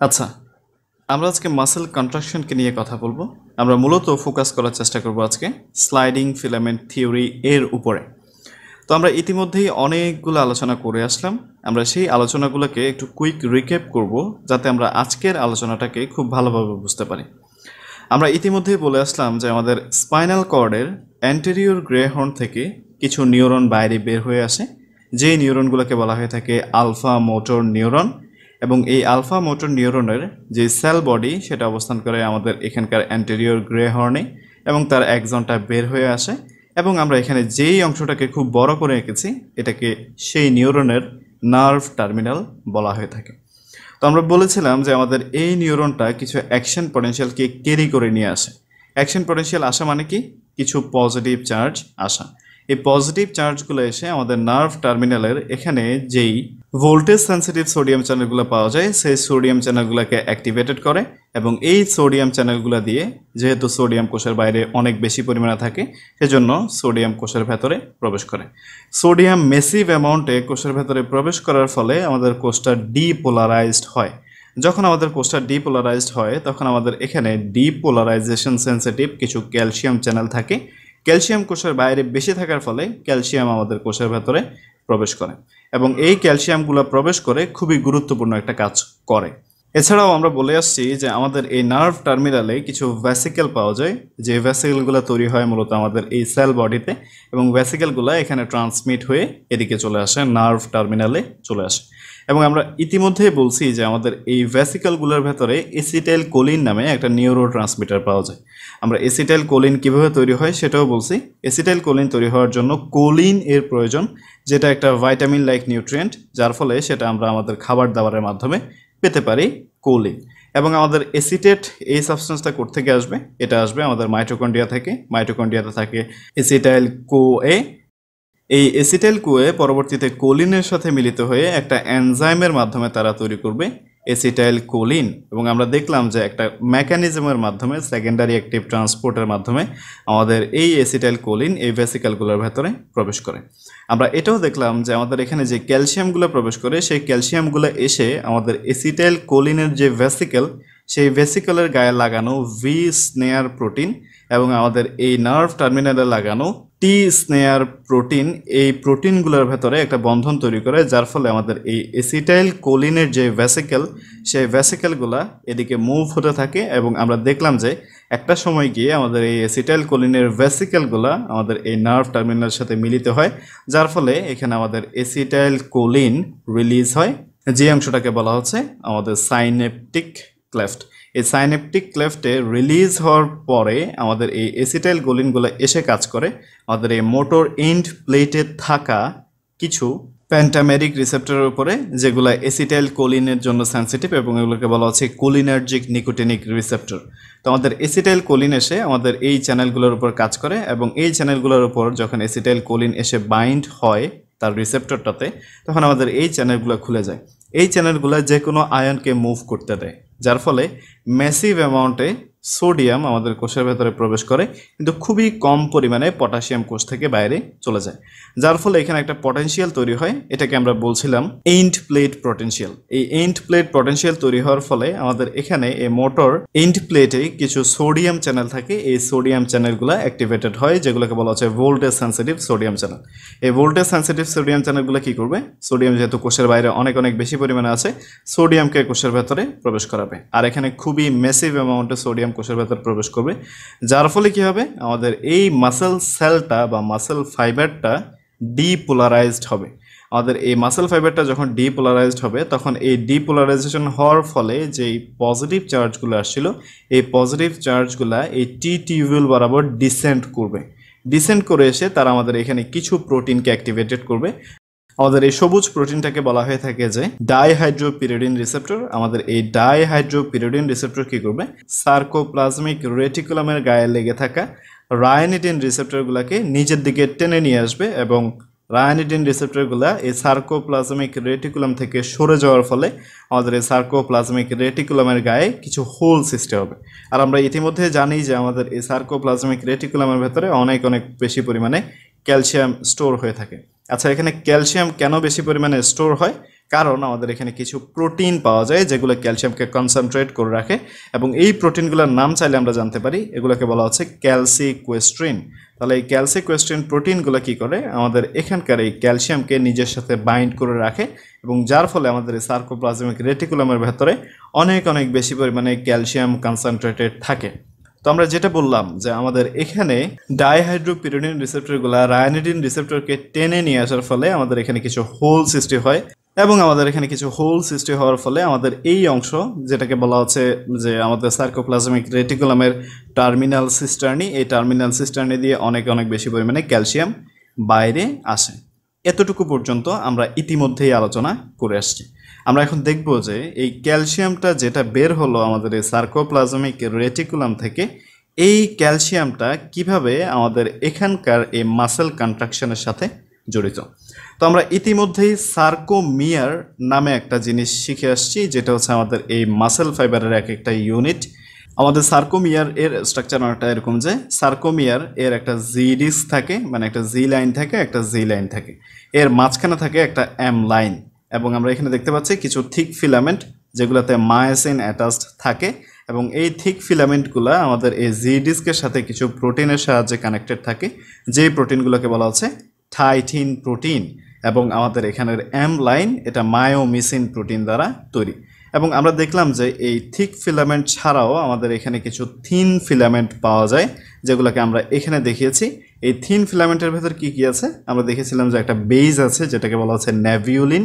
আচ্ছা, আমরা আজকে মাসল কন্ট্রাকশনকে নিয়ে কথা বলবো। আমরা মূলত ফোকাস করার চেষ্টা করব আজকে স্লাইডিং ফিলামেন্ট থিওরি এর উপরে। তো আমরা ইতিমধ্যেই অনেকগুলো আলোচনা করে আসলাম। আমরা সেই আলোচনাগুলোকে একটু কুইক রিক্যাপ করব, যাতে আমরা আজকের আলোচনাটাকে খুব ভালোভাবে বুঝতে পারি। আমরা ইতিমধ্যেই বলে আসলাম যে আমাদের স্পাইনাল কর্ডের অ্যান্টেরিয়র গ্রে হর্ন থেকে কিছু নিউরন বাইরে বের হয়ে আসে, যে নিউরনগুলোকে বলা হয়ে থাকে আলফা মোটর নিউরন। এবং এই আলফা মোটর নিউরনের যে সেল বডি সেটা অবস্থান করে আমাদের এখানকার অ্যান্টেরিয়র গ্রে হর্নে, এবং তার একজনটা বের হয়ে আসে। এবং আমরা এখানে যেই অংশটাকে খুব বড় করে এঁকেছি, এটাকে সেই নিউরনের নার্ভ টার্মিনাল বলা হয়ে থাকে। তো আমরা বলেছিলাম যে আমাদের এই নিউরনটা কিছু অ্যাকশন পটেনশিয়ালকে ক্যারি করে নিয়ে আসে। অ্যাকশন পটেনশিয়াল আসা মানে কি? কিছু পজিটিভ চার্জ আসা। এই পজিটিভ চার্জগুলো এসে আমাদের নার্ভ টার্মিনালের এখানে যেই ভোল্টেজ সেন্সিটিভ সোডিয়াম চ্যানেলগুলো পাওয়া যায়, সেই সোডিয়াম চ্যানেলগুলোকে অ্যাক্টিভেটেড করে। এবং এই সোডিয়াম চ্যানেলগুলো দিয়ে, যেহেতু সোডিয়াম কোষের বাইরে অনেক বেশি পরিমাণে থাকে, সেজন্য সোডিয়াম কোষের ভেতরে প্রবেশ করে। সোডিয়াম মেসিভ অ্যামাউন্টে কোষের ভেতরে প্রবেশ করার ফলে আমাদের কোষটা ডিপোলারাইজড হয়। যখন আমাদের কোষটা ডিপোলারাইজড হয়, তখন আমাদের এখানে ডিপোলারাইজেশন সেন্সিটিভ কিছু ক্যালসিয়াম চ্যানেল থাকে। ক্যালসিয়াম কোষের বাইরে বেশি থাকার ফলে ক্যালসিয়াম আমাদের কোষের ভেতরে প্রবেশ করে, এবং এই ক্যালসিয়ামগুলো প্রবেশ করে খুবই গুরুত্বপূর্ণ একটা কাজ করে। এছাড়াও আমরা বলে আসছি যে আমাদের এই নার্ভ টার্মিনালে কিছু ভ্যাসিকেল পাওয়া যায়, যে ভ্যাসিকেলগুলো তৈরি হয় মূলত আমাদের এই সেল বডিতে, এবং ভ্যাসিকেলগুলো এখানে ট্রান্সমিট হয়ে এদিকে চলে আসে, নার্ভ টার্মিনালে চলে আসে। এবং আমরা ইতিমধ্যেই বলছি যে আমাদের এই ভ্যাসিকেলগুলোর ভেতরে এসিটাইল কোলিন নামে একটা নিউরো ট্রান্সমিটার পাওয়া যায়। আমরা এসিটাইল কোলিন কীভাবে তৈরি হয় সেটাও বলছি। এসিটাইল কোলিন তৈরি হওয়ার জন্য কোলিন এর প্রয়োজন, যেটা একটা ভাইটামিন লাইক নিউট্রিয়েন্ট, যার ফলে সেটা আমরা আমাদের খাবার দাবারের মাধ্যমে পেতে পারি, কোলিন। এবং আমাদের এসিটেট এই সাবস্টেন্সটা কোত্থেকে আসবে? এটা আসবে আমাদের মাইটোকন্ড্রিয়া থেকে। মাইটোকন্ড্রিয়াতে থাকে এসিটাইল কোএ। এই এসিটাইল কোএ পরবর্তীতে কোলিনের সাথে মিলিত হয়ে একটা এনজাইমের মাধ্যমে তারা তৈরি করবে এসিটাইল কোলিন। এবং আমরা দেখলাম যে একটা মেকানিজমের মাধ্যমে, সেকেন্ডারি অ্যাক্টিভ ট্রান্সপোর্টের মাধ্যমে আমাদের এই এসিটাইল কোলিন এই ভেসিকেলগুলোর ভেতরে প্রবেশ করে। আমরা এটাও দেখলাম যে আমাদের এখানে যে ক্যালসিয়ামগুলো প্রবেশ করে, সেই ক্যালসিয়ামগুলো এসে আমাদের এসিটাইল কোলিনের যে ভেসিকেল, সেই ভেসিকেলের গায়ে লাগানো ভি স্নেয়ার প্রোটিন, এবং আমাদের এই নার্ভ টার্মিনালে লাগানো টি স্নেয়ার প্রোটিন, এই প্রোটিনগুলোর ভেতরে একটা বন্ধন তৈরি করে, যার ফলে আমাদের এই এসিটাইল কোলিনের যে ভ্যাসিকেল, সেই ভ্যাসিকেলগুলা এদিকে মুভ হতে থাকে। এবং আমরা দেখলাম যে একটা সময় গিয়ে আমাদের এই এসিটাইল কোলিনের ভ্যাসিকেলগুলা আমাদের এই নার্ভ টার্মিনালের সাথে মিলিত হয়, যার ফলে এখানে আমাদের এসিটাইল কোলিন রিলিজ হয়, যে অংশটাকে বলা হচ্ছে আমাদের সাইনেপটিক ক্লেফট। এই সাইনেপটিক ক্লেফটে রিলিজ হওয়ার পরে আমাদের এই এসিটাইল কোলিনগুলো এসে কাজ করে আমাদের এই মোটর এন্ড প্লেটে থাকা কিছু প্যান্টামেরিক রিসেপ্টরের উপরে, যেগুলো এসিটাইল কোলিনের জন্য সেন্সিটিভ, এবং এগুলোকে বলা হচ্ছে কোলিনার্জিক নিকোটিনিক রিসেপ্টর। তো আমাদের এসিটাইল কোলিন এসে আমাদের এই চ্যানেলগুলোর উপর কাজ করে, এবং এই চ্যানেলগুলোর উপর যখন এসিটাইল কোলিন এসে বাইন্ড হয় তার রিসেপ্টরটাতে, তখন আমাদের এই চ্যানেলগুলো খুলে যায়। এই চ্যানেলগুলো যে কোনো আয়নকে মুভ করতে দেয়, যার ফলে ম্যাসিভ অ্যামাউন্টে সোডিয়াম আমাদের কোষের ভেতরে প্রবেশ করে, কিন্তু খুবই কম পরিমাণে পটাশিয়াম কোষ থেকে বাইরে চলে যায়, যার ফলে এখানে একটা পটেনশিয়াল তৈরি হয়। এটাকে আমরা বলছিলাম এন্ড প্লেট পটেনশিয়াল। এই এন্ড প্লেট পটেনশিয়াল তৈরি হওয়ার ফলে আমাদের এখানে এই মোটর এন্ড প্লেটে কিছু সোডিয়াম চ্যানেল থাকে। এই সোডিয়াম চ্যানেলগুলো অ্যাক্টিভেটেড হয়, যেগুলোকে বলা হচ্ছে ভোল্টেজ সেন্সিটিভ সোডিয়াম চ্যানেল। এই ভোল্টেজ সেন্সিটিভ সোডিয়াম চ্যানেলগুলো কী করবে? সোডিয়াম যেহেতু কোষের বাইরে অনেক অনেক বেশি পরিমাণে আছে, সোডিয়ামকে কোষের ভেতরে প্রবেশ করাবে। আর এখানে খুবই ম্যাসিভ অ্যামাউন্টে সোডিয়াম কোষের ভেতরে প্রবেশ করবে, যার ফলে কী হবে? আমাদের এই মাসেল সেলটা বা মাসেল ফাইবারটা ডিপোলারাইজড হবে। আমাদের এই মাসেল ফাইবারটা যখন ডিপোলারাইজড হবে, তখন এই ডিপোলারাইজেশন হওয়ার ফলে যেই পজিটিভ চার্জগুলো আসছিল, এই পজিটিভ চার্জগুলো এই টি টিউবিউল বরাবর ডিসেন্ড করবে। ডিসেন্ড করে এসে তারা আমাদের এখানে কিছু প্রোটিনকে অ্যাক্টিভেটেড করবে। আমাদের এই সবুজ প্রোটিনটাকে বলা হয়ে থাকে যে ডাইহাইড্রোপিরিডিন রিসেপ্টর। আমাদের এই ডাইহাইড্রোপিরিডিন রিসেপ্টর কী করবে? সার্কোপ্লাজমিক রেটিকুলামের গায়ে লেগে থাকা রায়ানিডিন রিসেপ্টরগুলোকে নিজের দিকে টেনে নিয়ে আসবে, এবং রায়ানিডিন রিসেপ্টরগুলো এই সার্কোপ্লাজমিক রেটিকুলাম থেকে সরে যাওয়ার ফলে আমাদের এই সার্কোপ্লাজমিক রেটিকুলামের গায়ে কিছু হোল সৃষ্টি হবে। আর আমরা ইতিমধ্যে জানি যে আমাদের এই সার্কোপ্লাজমিক রেটিকুলামের ভেতরে অনেক অনেক বেশি পরিমাণে ক্যালসিয়াম স্টোর হয়ে থাকে। আচ্ছা, এখানে ক্যালসিয়াম কেন বেশি পরিমাণে স্টোর হয়? কারণ আমাদের এখানে কিছু প্রোটিন পাওয়া যায় যেগুলো ক্যালসিয়ামকে কনসেন্ট্রেট করে রাখে, এবং এই প্রোটিনগুলোর নাম চাইলে আমরা জানতে পারি, এগুলোকে বলা হচ্ছে ক্যালসিকুয়েস্ট্রিন। তাহলে এই ক্যালসিকুয়েস্ট্রিন প্রোটিনগুলো কি করে, আমাদের এখানকার এই ক্যালসিয়ামকে নিজের সাথে বাইন্ড করে রাখে, এবং যার ফলে আমাদের এই সার্কোপ্লাজমিক রেটিকুলামের ভেতরে অনেক অনেক বেশি পরিমাণে ক্যালসিয়াম কনসেন্ট্রেটেড থাকে। তো আমরা যেটা বললাম যে আমাদের এখানে ডাইহাইড্রোপিরিডিন রিসেপ্টরগুলো রায়ানিডিন রিসেপ্টরকে টেনে নিয়ে আসার ফলে আমাদের এখানে কিছু হোল সৃষ্টি হয়, এবং আমাদের এখানে কিছু হোল সৃষ্টি হওয়ার ফলে আমাদের এই অংশ যেটাকে বলা হচ্ছে যে আমাদের সার্কোপ্লাজমিক রেটিকুলামের টার্মিনাল সিস্টার্নি, এই টার্মিনাল সিস্টার্নি দিয়ে অনেক অনেক বেশি পরিমাণে ক্যালসিয়াম বাইরে আসে। এতটুকু পর্যন্ত আমরা ইতিমধ্যেই আলোচনা করে আসছি। আমরা এখন দেখব যে এই ক্যালসিয়ামটা যেটা বের হলো আমাদের এই সার্কোপ্লাজমিক রেটিকুলাম থেকে, এই ক্যালসিয়ামটা কিভাবে আমাদের এখানকার এই মাসেল কন্ট্রাকশনের সাথে জড়িত। তো আমরা ইতিমধ্যেই সার্কোমিয়ার নামে একটা জিনিস শিখে আসছি, যেটা হচ্ছে আমাদের এই মাসেল ফাইবারের এক একটা ইউনিট। আমাদের সার্কোমিয়ার এর স্ট্রাকচার অনেকটা এরকম যে সার্কোমিয়ার এর একটা জি ডিস্ক থাকে, মানে একটা জি লাইন থাকে, একটা জি লাইন থাকে, এর মাঝখানে থাকে একটা এম লাইন, এবং আমরা এখানে দেখতে পাচ্ছি কিছু থিক ফিলামেন্ট যেগুলোতে মায়োসিন অ্যাটাচড থাকে, এবং এই থিক ফিলামেন্টগুলো আমাদের এই জি ডিস্কের সাথে কিছু প্রোটিনের সাহায্যে কানেক্টেড থাকে, যেই প্রোটিনগুলোকে বলা হচ্ছে থাইটিন প্রোটিন, এবং আমাদের এখানের এম লাইন এটা মায়োমিসিন প্রোটিন দ্বারা তৈরি। এবং আমরা দেখলাম যে এই থিক ফিলামেন্ট ছাড়াও আমাদের এখানে কিছু থিন ফিলামেন্ট পাওয়া যায়, যেগুলোকে আমরা এখানে দেখিয়েছি। এই থিন ফিলামেন্টের ভেতর কি কি আছে আমরা দেখেছিলাম যে একটা বেজ আছে যেটাকে বলা হচ্ছে নেভিউলিন,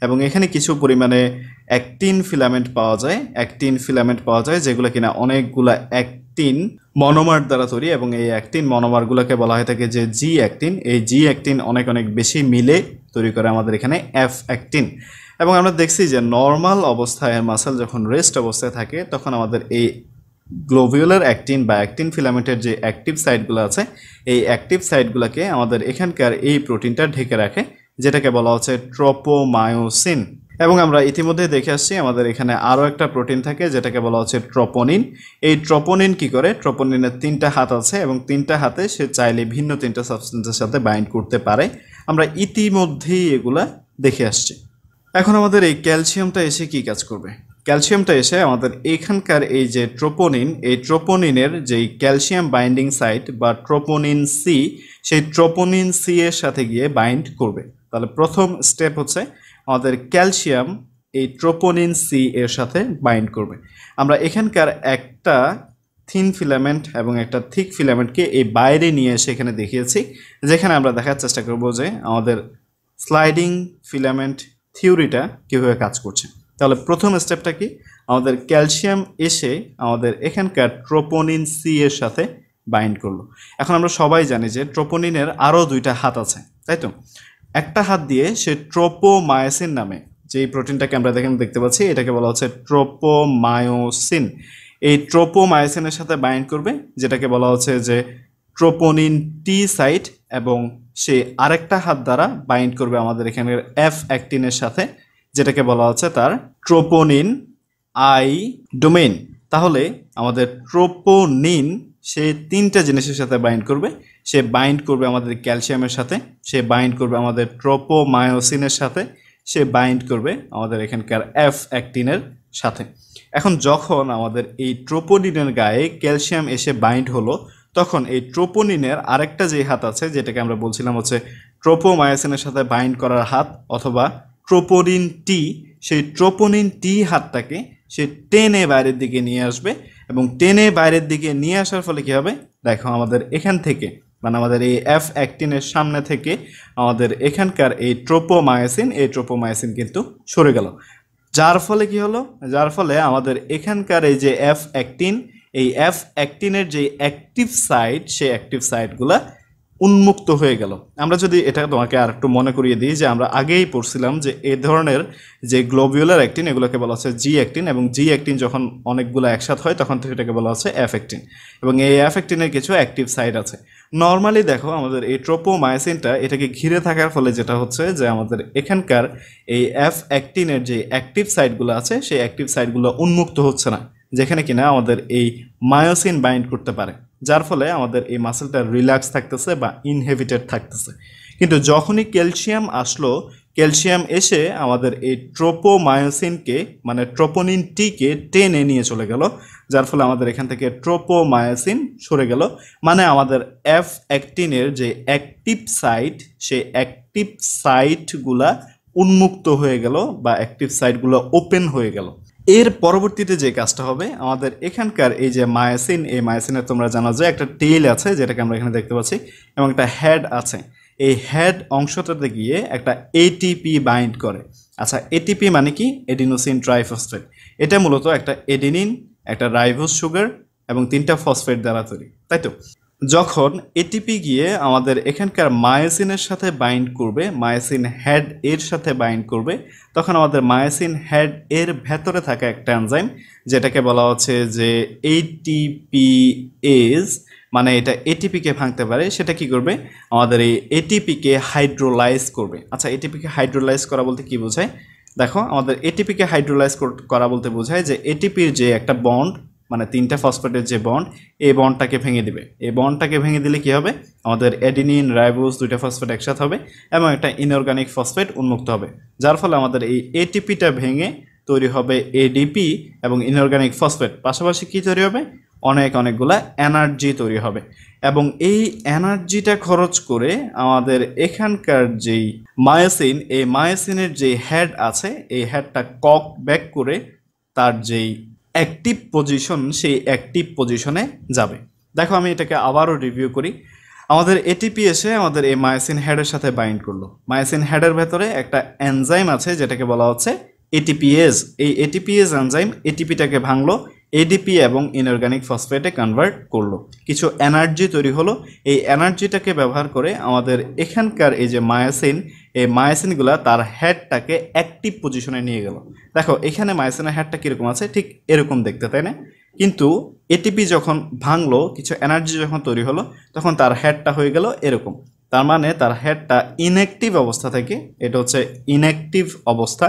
এবং এখানে কিছু পরিমাণে অ্যাক্টিন ফিলামেন্ট পাওয়া যায় যেগুলো কিনা অনেকগুলা অ্যাক্টিন মনোমার দ্বারা তৈরি, এবং এই অ্যাক্টিন মনোমারগুলোকে বলা হয়ে থাকে যে জি অ্যাক্টিন। এই জি অ্যাক্টিন অনেক অনেক বেশি মিলে তৈরি করে আমাদের এখানে এফ অ্যাক্টিন। এবং আমরা দেখছি যে নর্মাল অবস্থায় মাসেল যখন রেস্ট অবস্থায় থাকে তখন আমাদের এই গ্লোভিউলার অ্যাক্টিন বা অ্যাক্টিন ফিলামেন্টের যে অ্যাক্টিভ সাইটগুলো আছে, এই অ্যাক্টিভ সাইটগুলোকে আমাদের এখানকার এই প্রোটিনটা ঢেকে রাখে, যেটাকে বলা হচ্ছে ট্রোপোমায়োসিন। এবং আমরা ইতিমধ্যে দেখে আসছি আমাদের এখানে আরও একটা প্রোটিন থাকে যেটাকে বলা হচ্ছে ট্রোপোনিন। এই ট্রোপোনিন কি করে, ট্রোপোনিনের 3টা হাত আছে, এবং 3টা হাতে সে চাইলে ভিন্ন 3টা সাবস্টেন্সের সাথে বাইন্ড করতে পারে। আমরা ইতিমধ্যেই এগুলা দেখে আসছি। এখন আমাদের এই ক্যালসিয়ামটা এসে কি কাজ করবে, ক্যালসিয়ামটা এসে আমাদের এখানকার এই যে ট্রোপোনিন, এই ট্রোপোনিনের যেই ক্যালসিয়াম বাইন্ডিং সাইট বা ট্রোপোনিন সি, সেই ট্রোপোনিন সি এর সাথে গিয়ে বাইন্ড করবে। তাহলে প্রথম স্টেপ হচ্ছে আমাদের ক্যালসিয়াম এই ট্রোপোনিন সি এর সাথে বাইন্ড করবে। আমরা এখানকার একটা থিন ফিলামেন্ট এবং একটা থিক ফিলামেন্টকে এই বাইরে নিয়ে এসে এখানে দেখিয়েছি, যেখানে আমরা দেখার চেষ্টা করব যে আমাদের স্লাইডিং ফিলামেন্ট থিওরিটা কীভাবে কাজ করছে। তাহলে প্রথম স্টেপটা কি, আমাদের ক্যালসিয়াম এসে আমাদের এখানকার ট্রোপোনিন সি এর সাথে বাইন্ড করলো। এখন আমরা সবাই জানি যে ট্রোপোনিনের আরও 2টা হাত আছে, তাই তো? একটা হাত দিয়ে সে ট্রোপোমায়োসিন নামে যেই প্রোটিনটাকে আমরা দেখতে পাচ্ছি, এটাকে বলা হচ্ছে ট্রোপোমায়োসিন। এই ট্রোপোমায়োসিনের সাথে বাইন্ড করবে, যেটাকে বলা হচ্ছে যে ট্রোপোনিন টি সাইট, এবং সে আরেকটা হাত দ্বারা বাইন্ড করবে আমাদের এখানের এফ অ্যাক্টিনের সাথে, যেটাকে বলা হচ্ছে তার ট্রোপোনিন আই ডোমেইন। তাহলে আমাদের ট্রোপোনিন সে 3টা জিনিসের সাথে বাইন্ড করবে। সে বাইন্ড করবে আমাদের ক্যালসিয়ামের সাথে, সে বাইন্ড করবে আমাদের ট্রোপোমায়োসিনের সাথে, সে বাইন্ড করবে আমাদের এখানকার এফ অ্যাক্টিনের সাথে। এখন যখন আমাদের এই ট্রোপোনিনের গায়ে ক্যালসিয়াম এসে বাইন্ড হলো, তখন এই ট্রোপোনিনের আরেকটা যে হাত আছে, যেটাকে আমরা বলছিলাম হচ্ছে ট্রোপোমায়োসিনের সাথে বাইন্ড করার হাত অথবা ট্রোপোনিন টি, সেই ট্রোপোনিন টি হাতটাকে সে টেনে বাইরের দিকে নিয়ে আসবে, এবং টেনে বাইরের দিকে নিয়ে আসার ফলে কী হবে, দেখো আমাদের এখান থেকে মানে আমাদের এই এফ অ্যাক্টিনের সামনে থেকে আমাদের এখানকার এই ট্রোপোমায়োসিন কিন্তু সরে গেল। যার ফলে কি হলো, যার ফলে আমাদের এখানকার এই যে এফ অ্যাক্টিন, এই এফ অ্যাক্টিনের যে অ্যাক্টিভ সাইট, সেই অ্যাক্টিভ সাইটগুলা উন্মুক্ত হয়ে গেল। আমরা যদি এটা তোমাকে আর একটু মনে করিয়ে দিই যে আমরা আগেই পড়ছিলাম যে এই ধরনের যে গ্লোবিউলার অ্যাক্টিন, এগুলোকে বলা হচ্ছে জি অ্যাক্টিন, এবং জি অ্যাক্টিন যখন অনেকগুলো একসাথে হয় তখন এটাকে বলা হচ্ছে এফ অ্যাক্টিন, এবং এই এফ অ্যাক্টিনের কিছু অ্যাক্টিভ সাইট আছে। নর্মালি দেখো আমাদের এই ট্রোপোমায়োসিনটা এটাকে ঘিরে থাকার ফলে যেটা হচ্ছে যে আমাদের এখানকার এই এফ অ্যাক্টিনের যে অ্যাক্টিভ সাইটগুলো আছে, সেই অ্যাক্টিভ সাইটগুলো উন্মুক্ত হচ্ছে না, যেখানে কিনা আমাদের এই মায়োসিন বাইন্ড করতে পারে, যার ফলে আমাদের এই মাসেলটা রিল্যাক্স থাকতেছে বা ইনহেবিটেড থাকতেছে। কিন্তু যখনই ক্যালসিয়াম আসলো, ক্যালসিয়াম এসে আমাদের এই ট্রোপোমায়োসিনকে মানে ট্রোপোনিন টিকে টেনে নিয়ে চলে গেল, যার ফলে আমাদের এখান থেকে ট্রোপোমায়োসিন সরে গেল। মানে আমাদের এফ অ্যাক্টিনের যে অ্যাক্টিভ সাইট, সেই অ্যাক্টিভ সাইটগুলা উন্মুক্ত হয়ে গেল বা অ্যাক্টিভ সাইটগুলো ওপেন হয়ে গেল। এর পরবর্তীতে যে কাজটা হবে, আমাদের এখানকার এই যে মায়োসিন, এই মায়োসিনের তোমরা জানো যে একটা টেইল আছে যেটাকে আমরা এখানে দেখতে পাচ্ছি, এবং একটা হেড আছে। এই হেড অংশটাতে গিয়ে একটা এটিপি বাইন্ড করে। আচ্ছা, এটিপি মানে কি? Adenosine triphosphate. এটা মূলত একটা এডিনিন, একটা রাইবোজ সুগার এবং 3টা ফসফেট দ্বারা তৈরি, তাই তো? যখন এটিপি গিয়ে আমাদের এখানকার মায়োসিনের সাথে বাইন্ড করবে, মায়োসিন হেড এর সাথে বাইন্ড করবে, তখন আমাদের মায়োসিন হেড এর ভেতরে থাকা একটা এনজাইম যেটাকে বলা হচ্ছে যে এটিপিএস, মানে এটা এটিপিকে ভাঙতে পারে, সেটা কি করবে? আমাদের এই এটিপিকে হাইড্রোলাইজ করবে। আচ্ছা, এটিপিকে হাইড্রোলাইজ করা বলতে কি বোঝায়? দেখো, আমাদের এটিপিকে হাইড্রোলাইজ করা বলতে বোঝায় যে এটিপির যে একটা বন্ড, মানে 3টা ফসফেটের যে বন্ড, এই বন্ডটাকে ভেঙে দিবে। এই বন্ডটাকে ভেঙে দিলে কি হবে? আমাদের অ্যাডিনিন রাইবোজ 2টা ফসফেট একসাথে হবে এবং একটা ইনঅর্গানিক ফসফেট উন্মুক্ত হবে, যার ফলে আমাদের এই এটিপিটা ভেঙে তৈরি হবে এডিপি এবং ইনঅর্গানিক ফসফেট। পাশাপাশি কি তৈরি হবে? অনেকগুলা এনার্জি তৈরি হবে। এবং এই এনার্জিটা খরচ করে আমাদের এখানকার যেই মায়োসিন, এই মায়োসিনের যে হেড আছে, এই হেডটা কক ব্যাক করে তার যেই অ্যাক্টিভ পজিশন, সেই অ্যাক্টিভ পজিশনে যাবে। দেখো, আমি এটাকে আবারও রিভিউ করি। আমাদের এটিপি এসে আমাদের এই মায়োসিন হেডের সাথে বাইন্ড করলো। মায়োসিন হেডের ভেতরে একটা এনজাইম আছে যেটাকে বলা হচ্ছে এটিপিএস। এই এটিপিএস এনজাইম এটিপিটাকে ভাঙলো, এডিপি এবং ইনঅর্গানিক ফসফেটে কনভার্ট করলো, কিছু এনার্জি তৈরি হলো। এই এনার্জিটাকে ব্যবহার করে আমাদের এখানকার এই যে মায়োসিন, এই মায়োসিনগুলা তার হেডটাকে অ্যাক্টিভ পজিশনে নিয়ে গেল। দেখো, এখানে মায়োসিনের হেডটা কীরকম আছে? ঠিক এরকম দেখতে, তাই না? কিন্তু এটিপি যখন ভাঙলো, কিছু এনার্জি যখন তৈরি হলো, তখন তার হেডটা হয়ে গেল এরকম। তার মানে তার হেডটা ইনঅ্যাক্টিভ অবস্থা থেকে, এটা হচ্ছে ইনঅ্যাক্টিভ অবস্থা,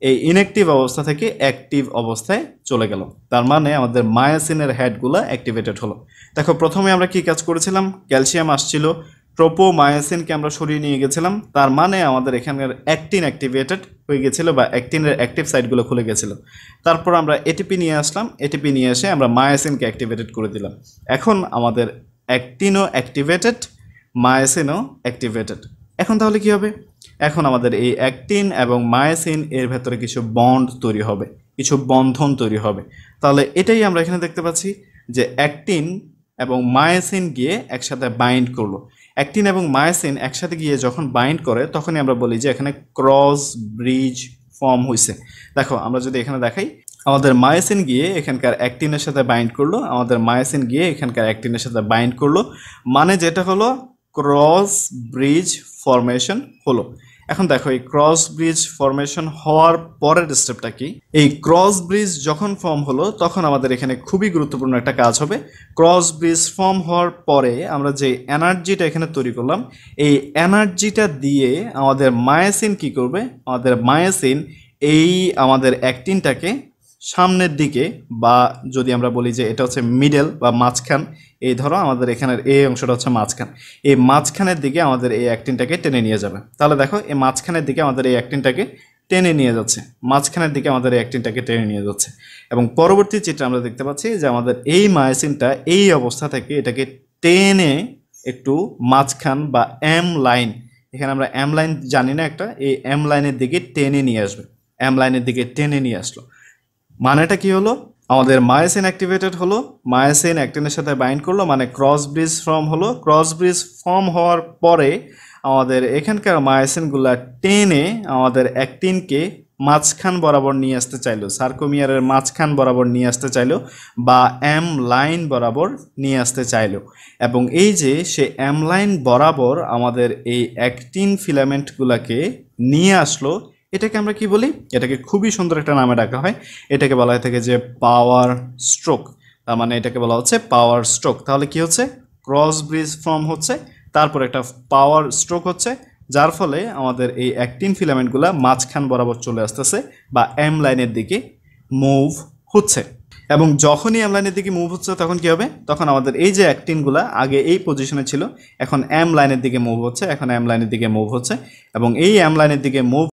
এই ইনঅ্যাক্টিভ অবস্থা থেকে অ্যাক্টিভ অবস্থায় চলে গেল। তার মানে আমাদের মায়োসিনের হেডগুলো অ্যাক্টিভেটেড হলো। দেখো, প্রথমে আমরা কি কাজ করেছিলাম? ক্যালসিয়াম আসছিল, ট্রোপোমায়োসিনকে আমরা সরিয়ে নিয়ে গেছিলাম, তার মানে আমাদের এখানের অ্যাক্টিন অ্যাক্টিভেটেড হয়ে গেছিলো বা অ্যাক্টিনের অ্যাক্টিভ সাইটগুলো খুলে গেছিলো। তারপর আমরা এটিপি নিয়ে আসলাম, এটিপি নিয়ে এসে আমরা মায়োসিনকে অ্যাক্টিভেটেড করে দিলাম। এখন আমাদের অ্যাক্টিনও অ্যাক্টিভেটেড, মায়োসিনও অ্যাক্টিভেটেড। এখন তাহলে কি হবে? এখন আমাদের এই অ্যাক্টিন এবং মায়োসিন এর ভেতরে কিছু বন্ড তৈরি হবে, কিছু বন্ধন তৈরি হবে। তাহলে এটাই আমরা এখানে দেখতে পাচ্ছি যে অ্যাক্টিন এবং মায়োসিন গিয়ে একসাথে বাইন্ড করলো। অ্যাক্টিন এবং মায়োসিন একসাথে গিয়ে যখন বাইন্ড করে, তখনই আমরা বলি যে এখানে ক্রস ব্রিজ ফর্ম হয়েছে। দেখো, আমরা যদি এখানে দেখাই, আমাদের মায়োসিন গিয়ে এখানকার অ্যাক্টিনের সাথে বাইন্ড করলো, আমাদের মায়োসিন গিয়ে এখানকার অ্যাক্টিনের সাথে বাইন্ড করলো, মানে যেটা হলো ক্রস ব্রিজ ফরমেশন হলো। এখন দেখো, এই ক্রস ব্রিজ ফরমেশন হওয়ার পরের স্টেপটা কি? এই ক্রস ব্রিজ যখন ফর্ম হলো, তখন আমাদের এখানে খুবই গুরুত্বপূর্ণ একটা কাজ হবে। ক্রস ব্রিজ ফর্ম হওয়ার পরে আমরা যে এনার্জিটা এখানে তৈরি করলাম, এই এনার্জিটা দিয়ে আমাদের মায়োসিন কি করবে? আমাদের মায়োসিন এই আমাদের অ্যাক্টিনটাকে সামনের দিকে, বা যদি আমরা বলি যে এটা হচ্ছে মিডল বা মাঝখান, এই ধরো আমাদের এখানের এই অংশটা হচ্ছে মাঝখান, এই মাঝখানের দিকে আমাদের এই অ্যাক্টিনটাকে টেনে নিয়ে যাবে। তাহলে দেখো, এই মাঝখানের দিকে আমাদের এই অ্যাক্টিনটাকে টেনে নিয়ে যাচ্ছে, মাঝখানের দিকে আমাদের এই অ্যাক্টিনটাকে টেনে নিয়ে যাচ্ছে। এবং পরবর্তী চিত্রে আমরা দেখতে পাচ্ছি যে আমাদের এই মায়োসিনটা এই অবস্থা থেকে এটাকে টেনে একটু মাঝখান বা এম লাইন, এখানে আমরা এম লাইন জানি না একটা, এই এম লাইনের দিকে টেনে নিয়ে আসবে। এম লাইনের দিকে টেনে নিয়ে আসলো, মানেটা কি হলো? আমাদের মায়োসিন অ্যাক্টিভেটেড হলো, মায়োসিন অ্যাক্টিনের সাথে বাইন্ড করলো, মানে ক্রস ব্রিজ ফর্ম হলো। ক্রস ব্রিজ ফর্ম হওয়ার পরে আমাদের এখানকার মায়োসিনগুলো টেনে আমাদের অ্যাক্টিনকে মাঝখান বরাবর নিয়ে আসতে চাইলো, সার্কোমিয়ারের মাঝখান বরাবর নিয়ে আসতে চাইলো, বা এম লাইন বরাবর নিয়ে আসতে চাইলো। এবং এই যে সে এম লাইন বরাবর আমাদের এই অ্যাক্টিন ফিলামেন্টগুলোকে নিয়ে আসলো, এটাকে আমরা কি বলি? এটাকে খুবই সুন্দর একটা নামে ডাকা হয়, এটাকে বলা হয়ে থাকে যে পাওয়ার স্ট্রোক। তার মানে এটাকে বলা হচ্ছে পাওয়ার স্ট্রোক। তাহলে কি হচ্ছে? ক্রস ব্রিজ ফর্ম হচ্ছে, তারপর একটা পাওয়ার স্ট্রোক হচ্ছে, যার ফলে আমাদের এই অ্যাক্টিন ফিলামেন্টগুলো মাঝখান বরাবর চলে আসতেছে বা এম লাইনের দিকে মুভ হচ্ছে। এবং যখনই এম লাইনের দিকে মুভ হচ্ছে তখন কি হবে, তখন আমাদের এই যে অ্যাক্টিনগুলো আগে এই পজিশনে ছিল এখন এম লাইনের দিকে মুভ হচ্ছে, এখন এম লাইনের দিকে মুভ হচ্ছে এবং এই এম লাইনের দিকে মুভ